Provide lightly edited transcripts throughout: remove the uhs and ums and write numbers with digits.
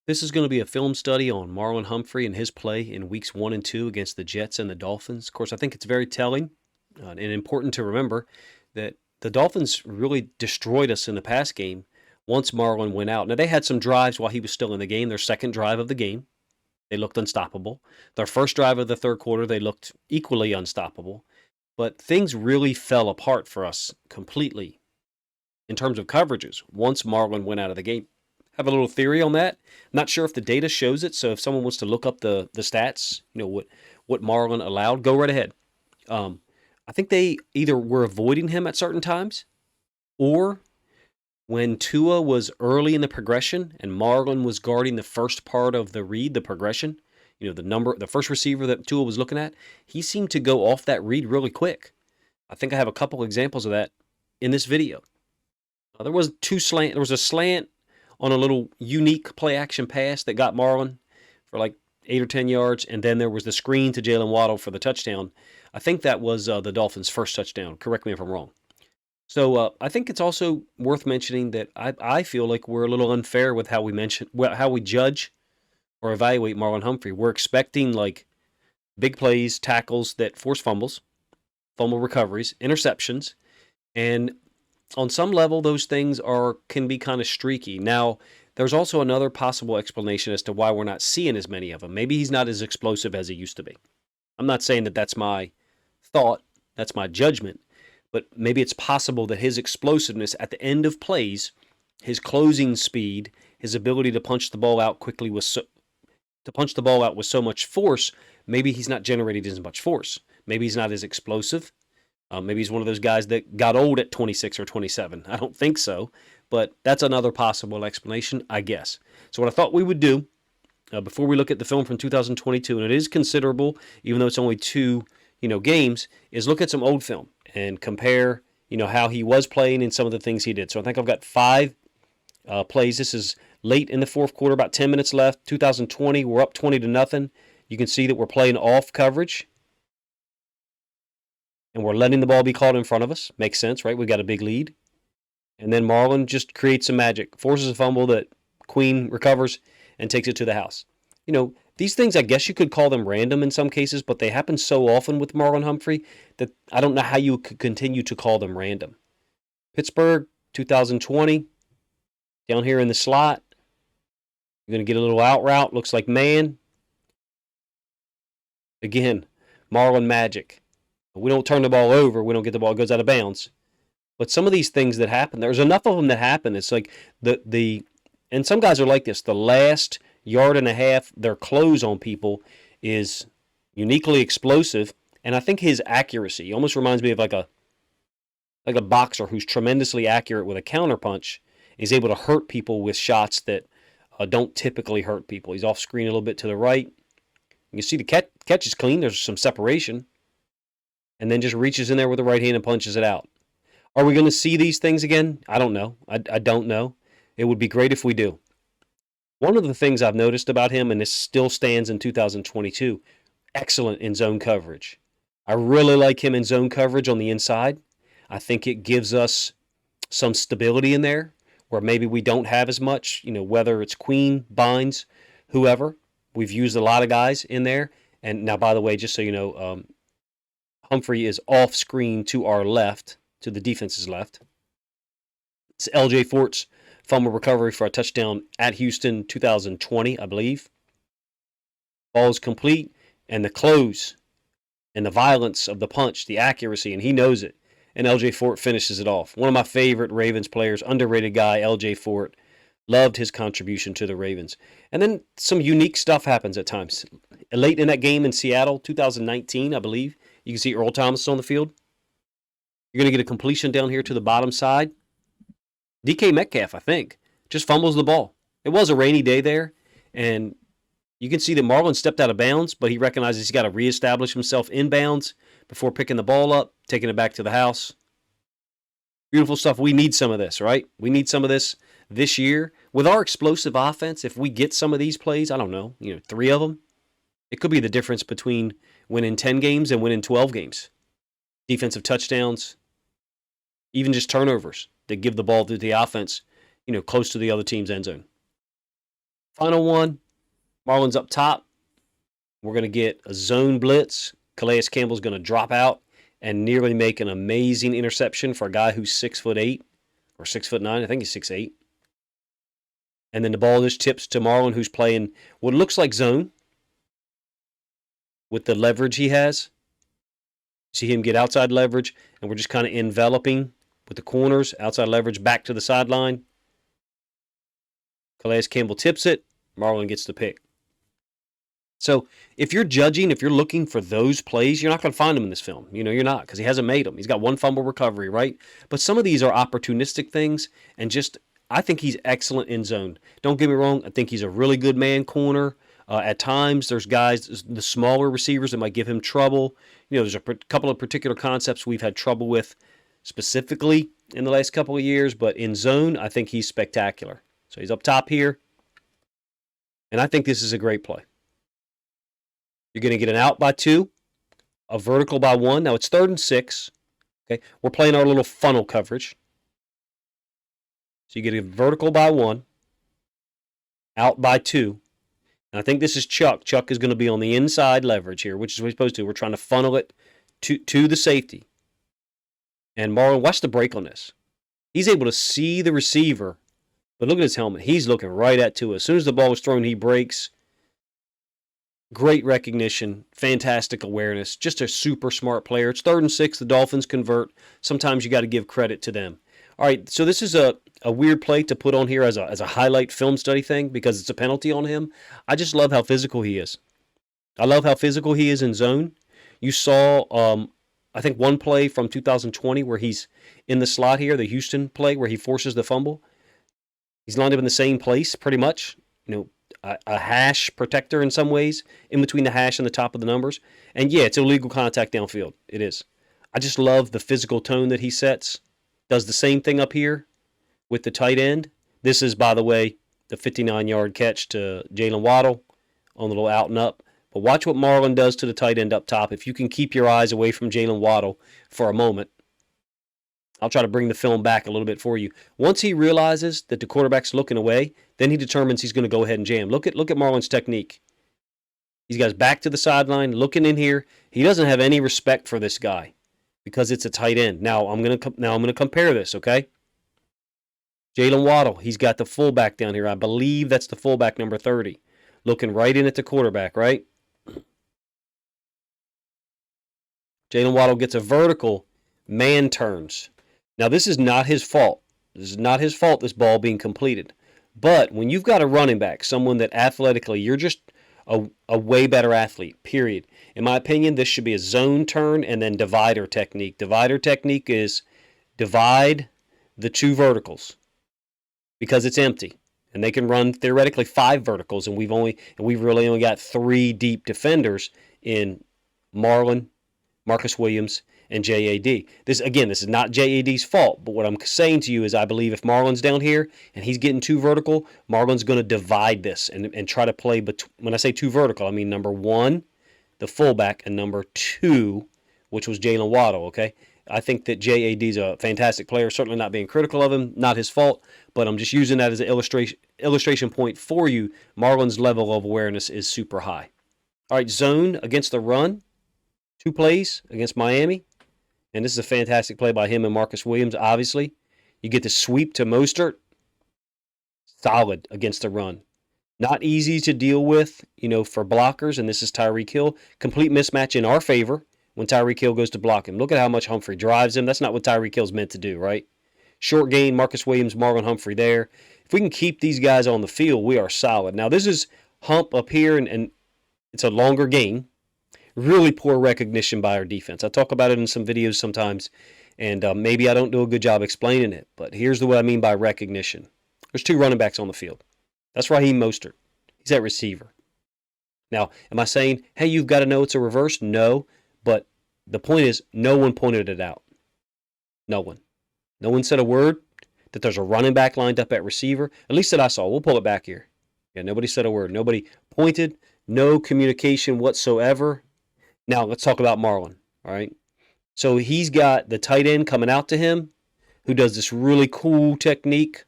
This is going to be a film study on Marlon Humphrey and his play in weeks 1 and 2 against the Jets and the Dolphins. Of course, I think it's very telling and important to remember that the Dolphins really destroyed us in the pass game once Marlon went out. Now, they had some drives while he was still in the game. Their second drive of the game, they looked unstoppable. Their first drive of the third quarter, they looked equally unstoppable. But things really fell apart for us completely in terms of coverages once Marlon went out of the game. Have a little theory on that. I'm not sure if the data shows it, so if someone wants to look up the stats, what Marlon allowed, go right ahead. I think they either were avoiding him at certain times, or when Tua was early in the progression and Marlon was guarding the first part of the read, the progression, the first receiver that Tua was looking at, he seemed to go off that read really quick. I think I have a couple examples of that in this video. There was a slant on a little unique play action pass that got Marlon for like 8 or 10 yards, and then there was the screen to Jalen Waddle for the touchdown. I think that was the Dolphins' first touchdown. Correct me if I'm wrong. So I think it's also worth mentioning that I feel like we're a little unfair with how we judge or evaluate Marlon Humphrey. We're expecting like big plays, tackles that force fumbles, fumble recoveries, interceptions, and on some level, those things can be kind of streaky. Now, there's also another possible explanation as to why we're not seeing as many of them. Maybe he's not as explosive as he used to be. I'm not saying that that's my thought, that's my judgment, but maybe it's possible that his explosiveness at the end of plays, his closing speed, his ability to punch the ball out quickly with so much force, maybe he's not generating as much force. Maybe he's not as explosive. Maybe he's one of those guys that got old at 26 or 27. I don't think so, but that's another possible explanation, I guess. So what I thought we would do before we look at the film from 2022, and it is considerable, even though it's only two games, is look at some old film and compare how he was playing and some of the things he did. So I think I've got 5 plays. This is late in the fourth quarter, about 10 minutes left. 2020, we're up 20-0. You can see that we're playing off coverage. And we're letting the ball be called in front of us. Makes sense, right? We got a big lead. And then Marlon just creates some magic, forces a fumble that Queen recovers and takes it to the house. These things, I guess you could call them random in some cases, but they happen so often with Marlon Humphrey that I don't know how you could continue to call them random. Pittsburgh, 2020, down here in the slot. You're going to get a little out route. Looks like man. Again, Marlon magic. We don't turn the ball over. We don't get the ball. It goes out of bounds. But some of these things that happen, there's enough of them that happen. It's like and some guys are like this. The last yard and a half, their close on people is uniquely explosive. And I think his accuracy almost reminds me of like a boxer who's tremendously accurate with a counterpunch. He's able to hurt people with shots that don't typically hurt people. He's off screen a little bit to the right. You see the catch is clean. There's some separation. And then just reaches in there with the right hand and punches it out. Are we going to see these things again? I don't know. I don't know. It would be great if we do. One of the things I've noticed about him, and this still stands in 2022, excellent in zone coverage. I really like him in zone coverage on the inside. I think it gives us some stability in there where maybe we don't have as much, whether it's Queen, Bynes, whoever. We've used a lot of guys in there. And now, by the way, just so you know, Humphrey is off screen to our left, to the defense's left. It's L.J. Fort's fumble recovery for a touchdown at Houston 2020, I believe. Ball is complete, and the close and the violence of the punch, the accuracy, and he knows it. And L.J. Fort finishes it off. One of my favorite Ravens players, underrated guy, L.J. Fort. Loved his contribution to the Ravens. And then some unique stuff happens at times. Late in that game in Seattle, 2019, I believe, you can see Earl Thomas on the field. You're going to get a completion down here to the bottom side. DK Metcalf, I think, just fumbles the ball. It was a rainy day there, and you can see that Marlon stepped out of bounds, but he recognizes he's got to reestablish himself in bounds before picking the ball up, taking it back to the house. Beautiful stuff. We need some of this, right? We need some of this year. With our explosive offense, if we get some of these plays, I don't know, 3 of them, it could be the difference between winning 10 games and winning 12 games. Defensive touchdowns, even just turnovers that give the ball to the offense, close to the other team's end zone. Final one, Marlon's up top. We're going to get a zone blitz. Calais Campbell's going to drop out and nearly make an amazing interception for a guy who's 6'8" or 6'9". I think he's 6'8". And then the ball just tips to Marlon, who's playing what looks like zone with the leverage he has. See him get outside leverage, and we're just kind of enveloping with the corners, outside leverage back to the sideline. Calais Campbell tips it. Marlon gets the pick. So if you're judging, if you're looking for those plays, you're not going to find them in this film. You're not, because he hasn't made them. He's got one fumble recovery, right? But some of these are opportunistic things, and just I think he's excellent in zone. Don't get me wrong. I think he's a really good man corner. At times, there's guys, the smaller receivers, that might give him trouble. There's a couple of particular concepts we've had trouble with specifically in the last couple of years, but in zone, I think he's spectacular. So he's up top here, and I think this is a great play. You're going to get an out by 2, a vertical by 1. Now it's 3rd and 6. Okay, we're playing our little funnel coverage. So you get a vertical by 1, out by 2. And I think this is Chuck. Chuck is going to be on the inside leverage here, which is what he's supposed to. We're trying to funnel it to the safety. And Marlon, watch the break on this. He's able to see the receiver, but look at his helmet. He's looking right at Tua. As soon as the ball is thrown, he breaks. Great recognition, fantastic awareness, just a super smart player. It's 3rd and 6. The Dolphins convert. Sometimes you got to give credit to them. All right, so this is a weird play to put on here as a highlight film study thing because it's a penalty on him. I just love how physical he is. I love how physical he is in zone. You saw, I think, one play from 2020 where he's in the slot here, the Houston play where he forces the fumble. He's lined up in the same place pretty much, a hash protector in some ways, in between the hash and the top of the numbers. And yeah, it's illegal contact downfield. It is. I just love the physical tone that he sets. Does the same thing up here with the tight end. This is, by the way, the 59-yard catch to Jalen Waddle on the little out and up. But watch what Marlon does to the tight end up top. If you can keep your eyes away from Jalen Waddle for a moment, I'll try to bring the film back a little bit for you. Once he realizes that the quarterback's looking away, then he determines he's going to go ahead and jam. Look at Marlon's technique. He's got his back to the sideline, looking in here. He doesn't have any respect for this guy because it's a tight end. Now I'm going to compare this, okay? Jalen Waddle, he's got the fullback down here. I believe that's the fullback, number 30, looking right in at the quarterback, right? Jalen Waddle gets a vertical, man turns. Now, this is not his fault. This is not his fault, this ball being completed. But when you've got a running back, someone that athletically, you're just a way better athlete, period. In my opinion, this should be a zone turn and then divider technique. Divider technique is divide the 2 verticals because it's empty. And they can run, theoretically, 5 verticals, and we've really only got 3 deep defenders in Marlon, Marcus Williams, and JAD. This is not JAD's fault, but what I'm saying to you is I believe if Marlon's down here and he's getting 2 vertical, Marlon's going to divide this and try to play, when I say 2 vertical, I mean number 1, the fullback, and number 2, which was Jalen Waddle, okay? I think that JAD's a fantastic player, certainly not being critical of him, not his fault, but I'm just using that as an illustration point for you. Marlon's level of awareness is super high. All right, zone against the run, 2 plays against Miami. And this is a fantastic play by him and Marcus Williams, obviously. You get the sweep to Mostert. Solid against the run. Not easy to deal with, for blockers, and this is Tyreek Hill. Complete mismatch in our favor when Tyreek Hill goes to block him. Look at how much Humphrey drives him. That's not what Tyreek Hill's meant to do, right? Short gain, Marcus Williams, Marlon Humphrey there. If we can keep these guys on the field, we are solid. Now, this is Hump up here, and it's a longer gain. Really poor recognition by our defense. I talk about it in some videos sometimes, and maybe I don't do a good job explaining it, but here's what I mean by recognition. There's 2 running backs on the field. That's Raheem Mostert. He's at receiver. Now, am I saying, hey, you've got to know it's a reverse? No, but the point is no one pointed it out. No one. No one said a word that there's a running back lined up at receiver, at least that I saw. We'll pull it back here. Yeah, nobody said a word. Nobody pointed. No communication whatsoever. Now, let's talk about Marlon, all right? So he's got the tight end coming out to him who does this really cool technique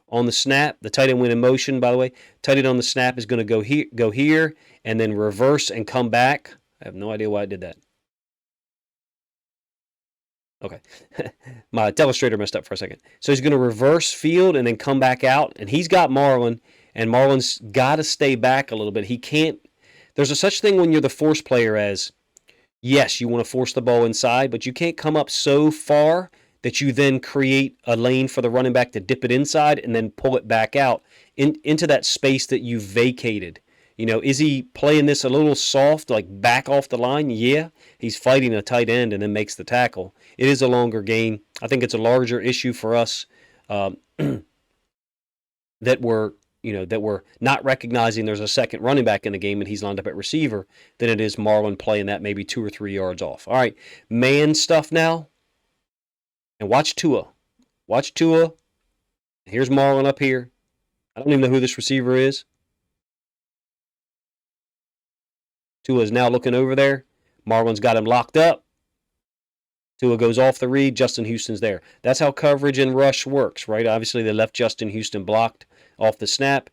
on the snap. The tight end went in motion, by the way. Tight end on the snap is going to go here, and then reverse and come back. I have no idea why I did that. Okay. My telestrator messed up for a second. So he's going to reverse field and then come back out, and he's got Marlon, and Marlon's got to stay back a little bit. He can't. There's a such thing when you're the force player as, yes, you want to force the ball inside, but you can't come up so far that you then create a lane for the running back to dip it inside and then pull it back out into that space that you vacated. Is he playing this a little soft, like back off the line? Yeah, he's fighting a tight end and then makes the tackle. It is a longer game. I think it's a larger issue for us that we're not recognizing there's a second running back in the game and he's lined up at receiver than it is Marlon playing that maybe 2 or 3 yards off. All right, man stuff now. And watch Tua. Watch Tua. Here's Marlon up here. I don't even know who this receiver is. Tua is now looking over there. Marlon's got him locked up. Tua goes off the read. Justin Houston's there. That's how coverage and rush works, right? Obviously, they left Justin Houston blocked off the snap.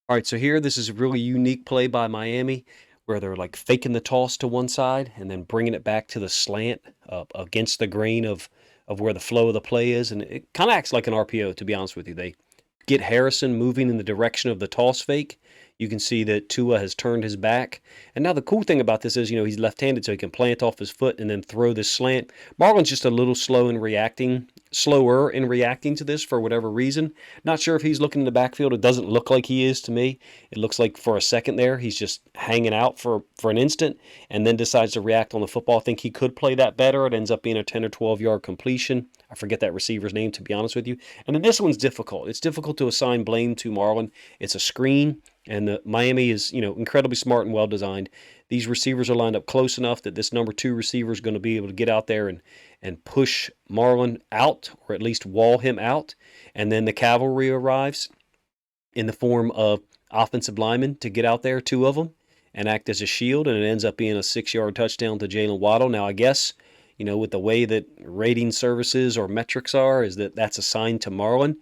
All right, so here, this is a really unique play by Miami where they're like faking the toss to one side and then bringing it back to the slant against the grain of where the flow of the play is. And it kind of acts like an RPO, to be honest with you. They get Harrison moving in the direction of the toss fake. You can see that Tua has turned his back. And now the cool thing about this is, he's left-handed, so he can plant off his foot and then throw this slant. Marlon's just a little slower in reacting to this for whatever reason. Not sure if he's looking in the backfield. It doesn't look like he is to me. It looks like for a second there, he's just hanging out for an instant and then decides to react on the football. I think he could play that better. It ends up being a 10 or 12-yard completion. I forget that receiver's name, to be honest with you. And then this one's difficult. It's difficult to assign blame to Marlon. It's a screen. And Miami is, incredibly smart and well-designed. These receivers are lined up close enough that this number 2 receiver is going to be able to get out there and push Marlon out, or at least wall him out. And then the cavalry arrives in the form of offensive linemen to get out there, 2 of them, and act as a shield. And it ends up being a 6-yard touchdown to Jalen Waddle. Now, I guess, with the way that rating services or metrics are, is that's assigned to Marlon.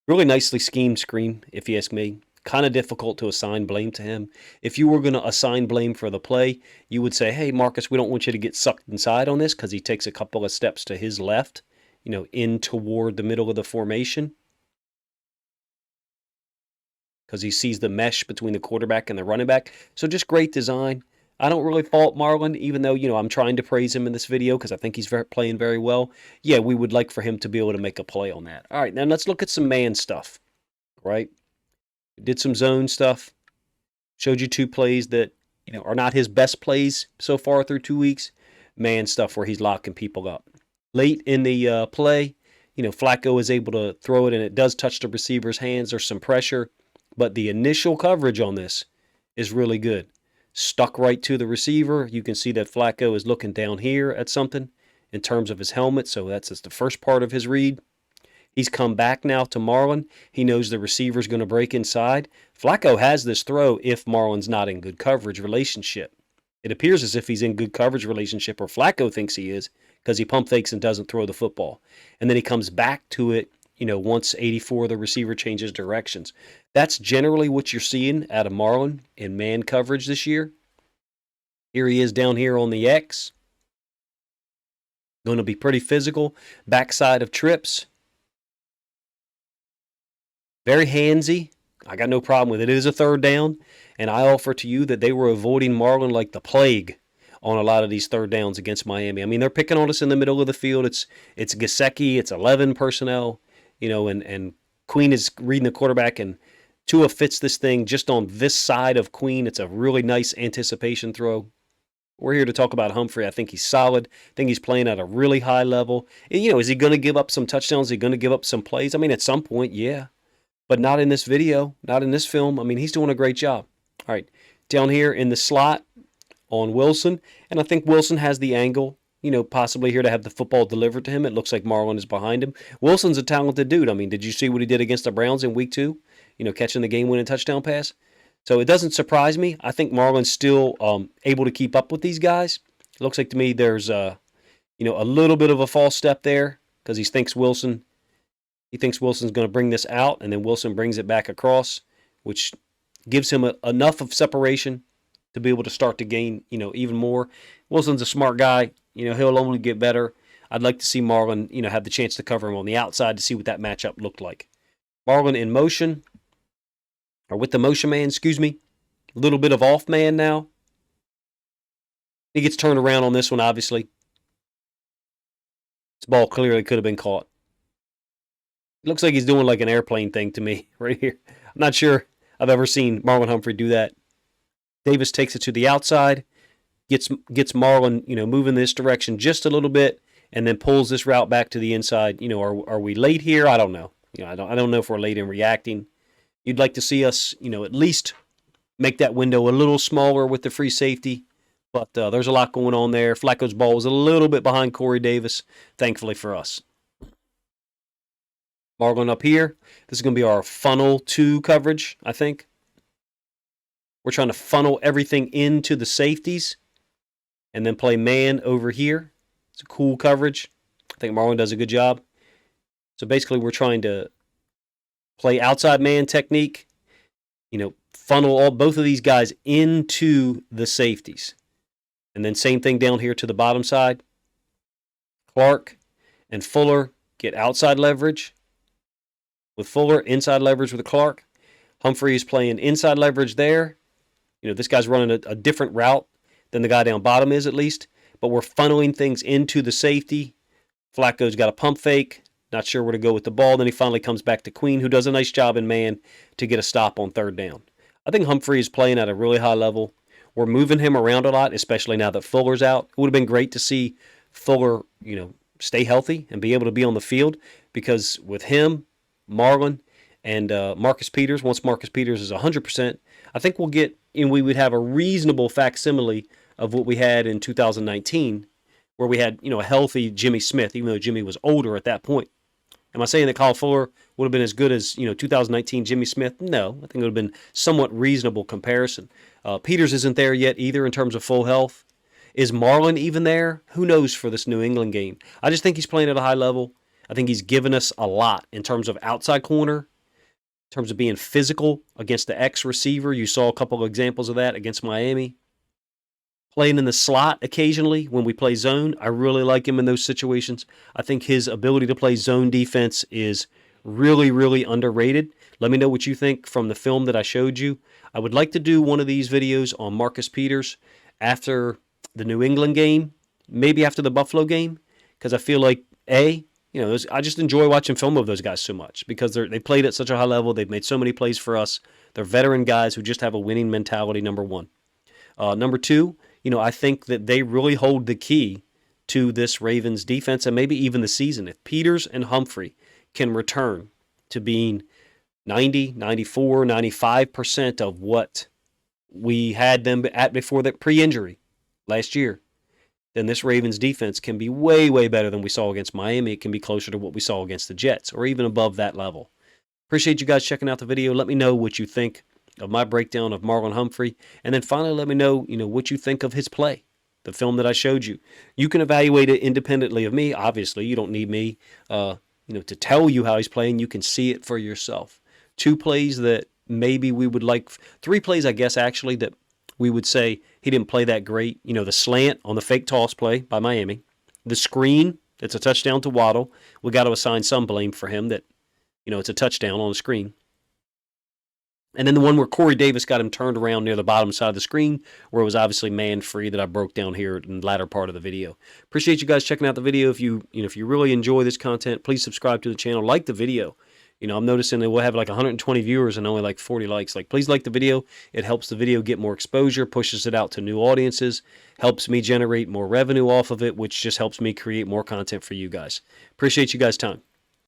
Really nicely schemed screen, if you ask me. Kind of difficult to assign blame to him. If you were going to assign blame for the play, you would say, hey, Marcus, we don't want you to get sucked inside on this because he takes a couple of steps to his left, in toward the middle of the formation because he sees the mesh between the quarterback and the running back. So just great design. I don't really fault Marlon, even though, I'm trying to praise him in this video because I think he's playing very well. Yeah, we would like for him to be able to make a play on that. All right, now let's look at some man stuff, right? Did some zone stuff. Showed you 2 plays that, are not his best plays so far through 2 weeks. Man stuff where he's locking people up. Late in the play, Flacco is able to throw it, and it does touch the receiver's hands. There's some pressure. But the initial coverage on this is really good. Stuck right to the receiver. You can see that Flacco is looking down here at something in terms of his helmet. So that's just the first part of his read. He's come back now to Marlon. He knows the receiver's going to break inside. Flacco has this throw if Marlon's not in good coverage relationship. It appears as if he's in good coverage relationship, or Flacco thinks he is, because he pump fakes and doesn't throw the football. And then he comes back to it, once 84, the receiver changes directions. That's generally what you're seeing out of Marlon in man coverage this year. Here he is down here on the X. Going to be pretty physical. Backside of trips. Very handsy. I got no problem with it. It is a 3rd down, and I offer to you that they were avoiding Marlon like the plague on a lot of these 3rd downs against Miami. I mean, they're picking on us in the middle of the field. It's Gesicki. It's 11 personnel, and Queen is reading the quarterback, and Tua fits this thing just on this side of Queen. It's a really nice anticipation throw. We're here to talk about Humphrey. I think he's solid. I think he's playing at a really high level. And, is he going to give up some touchdowns? Is he going to give up some plays? I mean, at some point, yeah. But not in this video, not in this film. I mean, he's doing a great job. All right, down here in the slot on Wilson. And I think Wilson has the angle, possibly here to have the football delivered to him. It looks like Marlon is behind him. Wilson's a talented dude. I mean, did you see what he did against the Browns in week 2? Catching the game-winning touchdown pass. So it doesn't surprise me. I think Marlon's still able to keep up with these guys. It looks like to me there's a little bit of a false step there because he thinks Wilson He thinks Wilson's going to bring this out, and then Wilson brings it back across, which gives him enough of separation to be able to start to gain, even more. Wilson's a smart guy. He'll only get better. I'd like to see Marlon, have the chance to cover him on the outside to see what that matchup looked like. Marlon in motion, or with the motion man, excuse me. A little bit of off man now. He gets turned around on this one, obviously. This ball clearly could have been caught. It looks like he's doing like an airplane thing to me right here. I'm not sure I've ever seen Marlon Humphrey do that. Davis takes it to the outside, gets Marlon, moving this direction just a little bit, and then pulls this route back to the inside. Are we late here? I don't know. I don't know if we're late in reacting. You'd like to see us, at least make that window a little smaller with the free safety. But there's a lot going on there. Flacco's ball was a little bit behind Corey Davis, thankfully for us. Marlon up here. This is going to be our funnel 2 coverage, I think. We're trying to funnel everything into the safeties and then play man over here. It's a cool coverage. I think Marlon does a good job. So basically we're trying to play outside man technique, funnel both of these guys into the safeties. And then same thing down here to the bottom side. Clark and Fuller get outside leverage with Fuller, inside leverage with Clark. Humphrey is playing inside leverage there. This guy's running a different route than the guy down bottom is, at least. But we're funneling things into the safety. Flacco's got a pump fake. Not sure where to go with the ball. Then he finally comes back to Queen, who does a nice job in man to get a stop on third down. I think Humphrey is playing at a really high level. We're moving him around a lot, especially now that Fuller's out. It would have been great to see Fuller, stay healthy and be able to be on the field, because with him, Marlon, and Marcus Peters, once Marcus Peters is 100%, I think we'll get, and we would have a reasonable facsimile of what we had in 2019, where we had, a healthy Jimmy Smith, even though Jimmy was older at that point. Am I saying that Kyle Fuller would have been as good as, 2019 Jimmy Smith? No, I think it would have been somewhat reasonable comparison. Peters isn't there yet either in terms of full health. Is Marlon even there? Who knows for this New England game? I just think he's playing at a high level. I think he's given us a lot in terms of outside corner, in terms of being physical against the X receiver. You saw a couple of examples of that against Miami. Playing in the slot occasionally when we play zone. I really like him in those situations. I think his ability to play zone defense is really, really underrated. Let me know what you think from the film that I showed you. I would like to do one of these videos on Marcus Peters after the New England game, maybe after the Buffalo game, because I feel like, I just enjoy watching film of those guys so much because they played at such a high level. They've made so many plays for us. They're veteran guys who just have a winning mentality, number one. Number two, I think that they really hold the key to this Ravens defense and maybe even the season. If Peters and Humphrey can return to being 90, 94, 95% of what we had them at before that pre-injury last year, then this Ravens defense can be way, way better than we saw against Miami. It can be closer to what we saw against the Jets or even above that level. Appreciate you guys checking out the video. Let me know what you think of my breakdown of Marlon Humphrey. And then finally, let me know, what you think of his play, the film that I showed you. You can evaluate it independently of me. Obviously, you don't need me, to tell you how he's playing. You can see it for yourself. 2 plays that maybe we would like, 3 plays, I guess, actually, that we would say he didn't play that great. The slant on the fake toss play by Miami. The screen, it's a touchdown to Waddle. We got to assign some blame for him that, it's a touchdown on the screen. And then the one where Corey Davis got him turned around near the bottom side of the screen, where it was obviously man-free that I broke down here in the latter part of the video. Appreciate you guys checking out the video. If you really enjoy this content, please subscribe to the channel. Like the video. I'm noticing that we'll have like 120 viewers and only like 40 likes. Please like the video. It helps the video get more exposure, pushes it out to new audiences, helps me generate more revenue off of it, which just helps me create more content for you guys. Appreciate you guys' time.